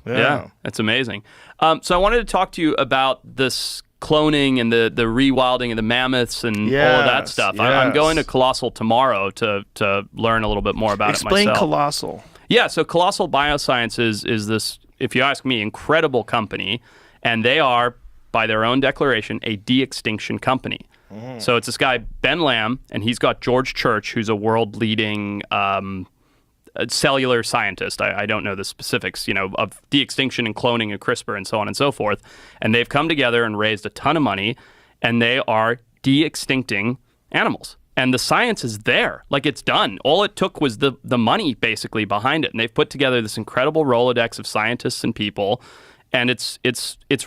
Yeah, that's amazing. So I wanted to talk to you about this cloning and the rewilding of the mammoths and all of that stuff. I'm going to Colossal tomorrow to learn a little bit more about it myself. Explain Colossal. Yeah, so Colossal Biosciences is this, if you ask me, incredible company, and they are, by their own declaration, a de-extinction company. So it's this guy, Ben Lamb, and he's got George Church, who's a world-leading cellular scientist. I don't know the specifics, of de-extinction and cloning and CRISPR and so on and so forth. And they've come together and raised a ton of money, and they are de-extincting animals. And the science is there. Like, it's done. All it took was the money, basically, behind it. And they've put together this incredible Rolodex of scientists and people, and it's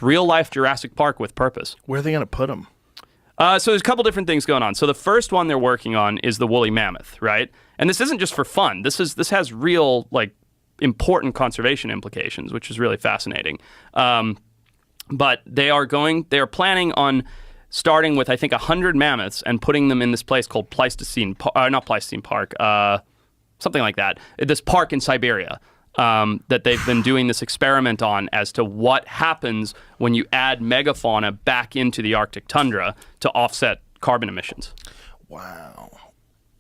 real-life Jurassic Park with purpose. Where are they going to put them? So there's a couple different things going on. So the first one they're working on is the woolly mammoth, right? And this isn't just for fun. This has real, important conservation implications, which is really fascinating. But they are planning on starting with, I think, 100 mammoths and putting them in this place called not Pleistocene Park, something like that. This park in Siberia. That they've been doing this experiment on as to what happens when you add megafauna back into the Arctic tundra to offset carbon emissions. Wow.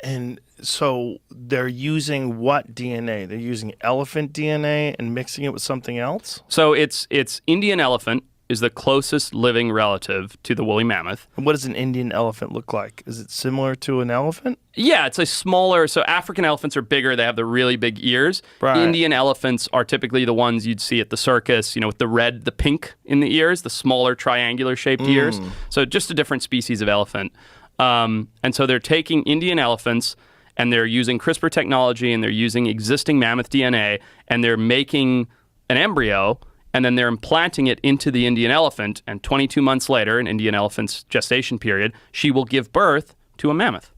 And so they're using what DNA? They're using elephant DNA and mixing it with something else? So it's Indian elephant is the closest living relative to the woolly mammoth. And what does an Indian elephant look like? Is it similar to an elephant? Yeah, it's a smaller. So African elephants are bigger. They have the really big ears. Right. Indian elephants are typically the ones you'd see at the circus, with the pink in the ears, the smaller triangular shaped ears. So just a different species of elephant. And so they're taking Indian elephants and they're using CRISPR technology and they're using existing mammoth DNA and they're making an embryo. And then they're implanting it into the Indian elephant, and 22 months later, an Indian elephant's gestation period, she will give birth to a mammoth.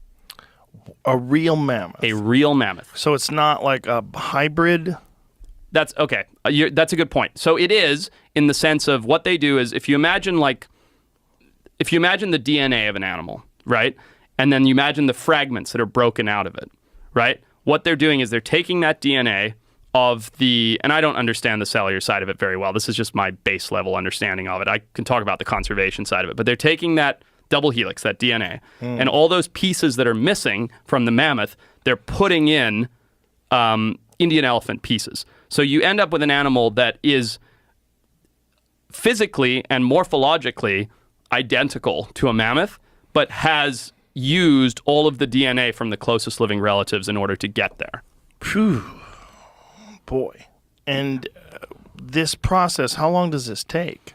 A real mammoth? A real mammoth. So it's not like a hybrid? That's okay. That's a good point. So it is, in the sense of what they do is, if you imagine the DNA of an animal, right? And then you imagine the fragments that are broken out of it, right? What they're doing is they're taking that DNA and I don't understand the cellular side of it very well. This is just my base level understanding of it. I can talk about the conservation side of it, but they're taking that double helix, that DNA, and all those pieces that are missing from the mammoth, they're putting in Indian elephant pieces. So you end up with an animal that is physically and morphologically identical to a mammoth, but has used all of the DNA from the closest living relatives in order to get there. Phew. Boy. And this process, how long does this take?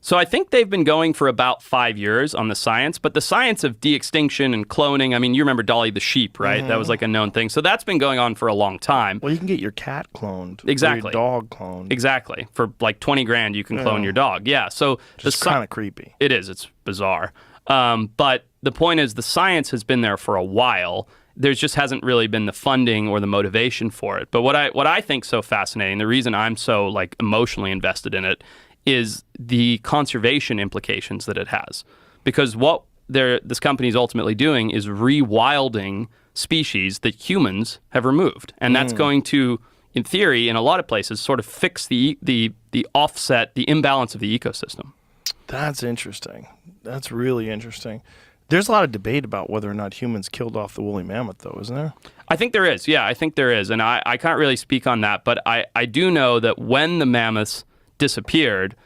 So I think they've been going for about 5 years on the science, but the science of de-extinction and cloning, I mean, you remember Dolly the sheep, right? That was like a known thing. So that's been going on for a long time. Well, you can get your cat cloned. Exactly. Or your dog cloned. Exactly. For like 20 grand, you can clone your dog. Yeah. So it's kind of creepy. It is. It's bizarre. But the point is the science has been there for a while. There just hasn't really been the funding or the motivation for it. But what I think so fascinating, the reason I'm so emotionally invested in it, is the conservation implications that it has. Because what this company is ultimately doing is rewilding species that humans have removed, and that's going to, in theory, in a lot of places, sort of fix the offset, the imbalance of the ecosystem. That's interesting. That's really interesting. There's a lot of debate about whether or not humans killed off the woolly mammoth, though, isn't there? I think there is. Yeah, I think there is. And I can't really speak on that, but I do know that when the mammoths disappeared,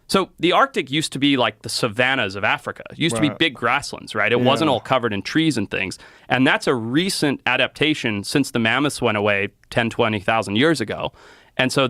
so the Arctic used to be like the savannas of Africa. It used to be big grasslands, right? It wasn't all covered in trees and things. And that's a recent adaptation since the mammoths went away 10, 20,000 years ago. And so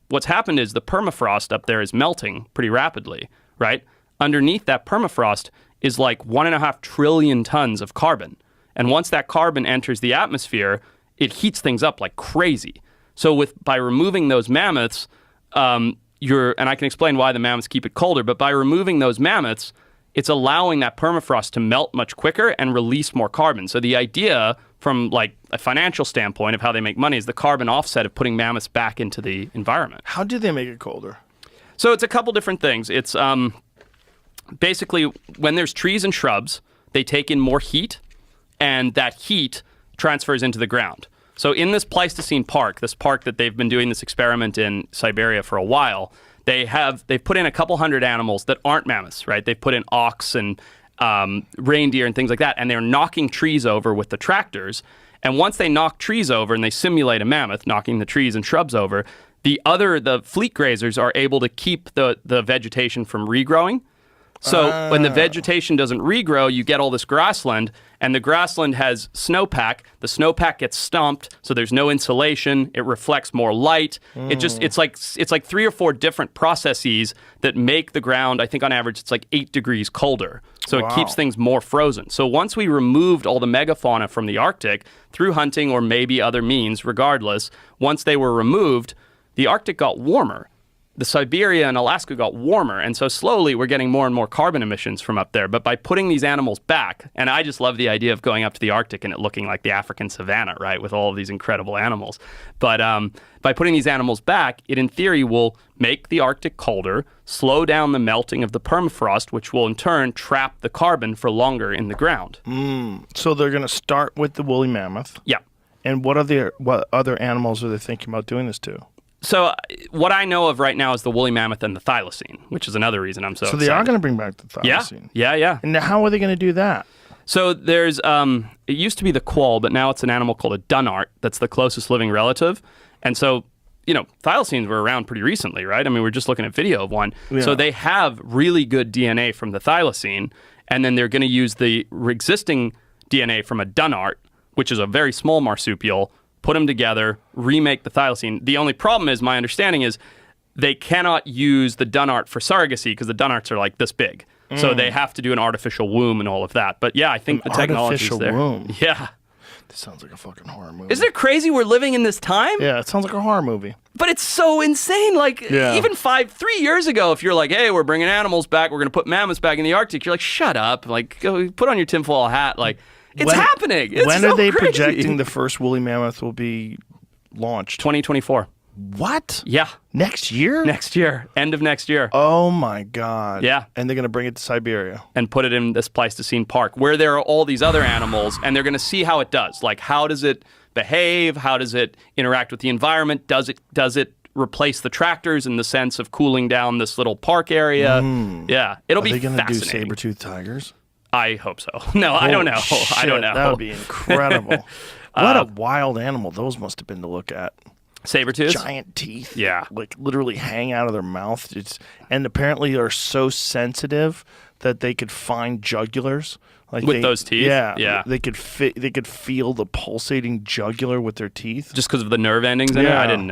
what's happened is the permafrost up there is melting pretty rapidly, right? Underneath that permafrost is like 1.5 trillion tons of carbon. And once that carbon enters the atmosphere, it heats things up like crazy. So by removing those mammoths, and I can explain why the mammoths keep it colder, but by removing those mammoths, it's allowing that permafrost to melt much quicker and release more carbon. So the idea from like a financial standpoint of how they make money is the carbon offset of putting mammoths back into the environment. How do they make it colder? So it's a couple different things. It's basically when there's trees and shrubs, they take in more heat, and that heat transfers into the ground. So in this Pleistocene park, this park that they've been doing this experiment in Siberia for a while, they've put in a couple hundred animals that aren't mammoths, right? They've put in ox and reindeer and things like that, and they're knocking trees over with the tractors. And once they knock trees over and they simulate a mammoth knocking the trees and shrubs over, the fleet grazers are able to keep the vegetation from regrowing. So when the vegetation doesn't regrow, you get all this grassland, and the grassland has snowpack. The snowpack gets stumped, so there's no insulation. It reflects more light. It's like 3 or 4 different processes that make the ground, I think on average, it's like 8 degrees colder. So it keeps things more frozen. So once we removed all the megafauna from the Arctic through hunting or maybe other means, regardless, once they were removed, the Arctic got warmer. The Siberia and Alaska got warmer, and so slowly we're getting more and more carbon emissions from up there. But by putting these animals back, and I just love the idea of going up to the Arctic and it looking like the African savanna, right, with all of these incredible animals. But by putting these animals back, it in theory will make the Arctic colder, slow down the melting of the permafrost, which will in turn trap the carbon for longer in the ground. So they're going to start with the woolly mammoth. Yeah. And what other animals are they thinking about doing this to? So what I know of right now is the woolly mammoth and the thylacine, which is another reason I'm so excited. So they are going to bring back the thylacine. Yeah. And how are they going to do that? So there's, it used to be the quoll, but now it's an animal called a dunnart that's the closest living relative. And so, thylacines were around pretty recently, right? I mean, we're just looking at video of one. Yeah. So they have really good DNA from the thylacine, and then they're going to use the existing DNA from a dunnart, which is a very small marsupial, put them together, remake the thylacine. The only problem is, my understanding is, they cannot use the dunnart for surrogacy because the dunnarts are like this big. So they have to do an artificial womb and all of that. But yeah, I think the technology is there. Artificial womb? Yeah. This sounds like a fucking horror movie. Isn't it crazy we're living in this time? Yeah, it sounds like a horror movie. But it's so insane. Like, even 3 years ago, if you're like, hey, we're bringing animals back, we're going to put mammoths back in the Arctic, you're like, shut up. Like, go put on your tinfoil hat. Like, it's happening. It's when so are they crazy. projecting the first woolly mammoth will be launched? 2024. What? Yeah. Next year? Next year. End of next year. Oh, my God. Yeah. And they're going to bring it to Siberia. And put it in this Pleistocene park where there are all these other animals, and they're going to see how it does. Like, how does it behave? How does it interact with the environment? Does it replace the tractors in the sense of cooling down this little park area? Yeah. It'll be fascinating. Are they going to do saber-toothed tigers? I hope so. No, I don't know. Shit, I don't know. That would be incredible. What a wild animal those must have been to look at. Saber-tooths? Giant teeth. Yeah. Like literally hang out of their mouth. And apparently are so sensitive that they could find jugulars. Like with those teeth? Yeah. They could feel the pulsating jugular with their teeth. Just because of the nerve endings in it? I didn't know.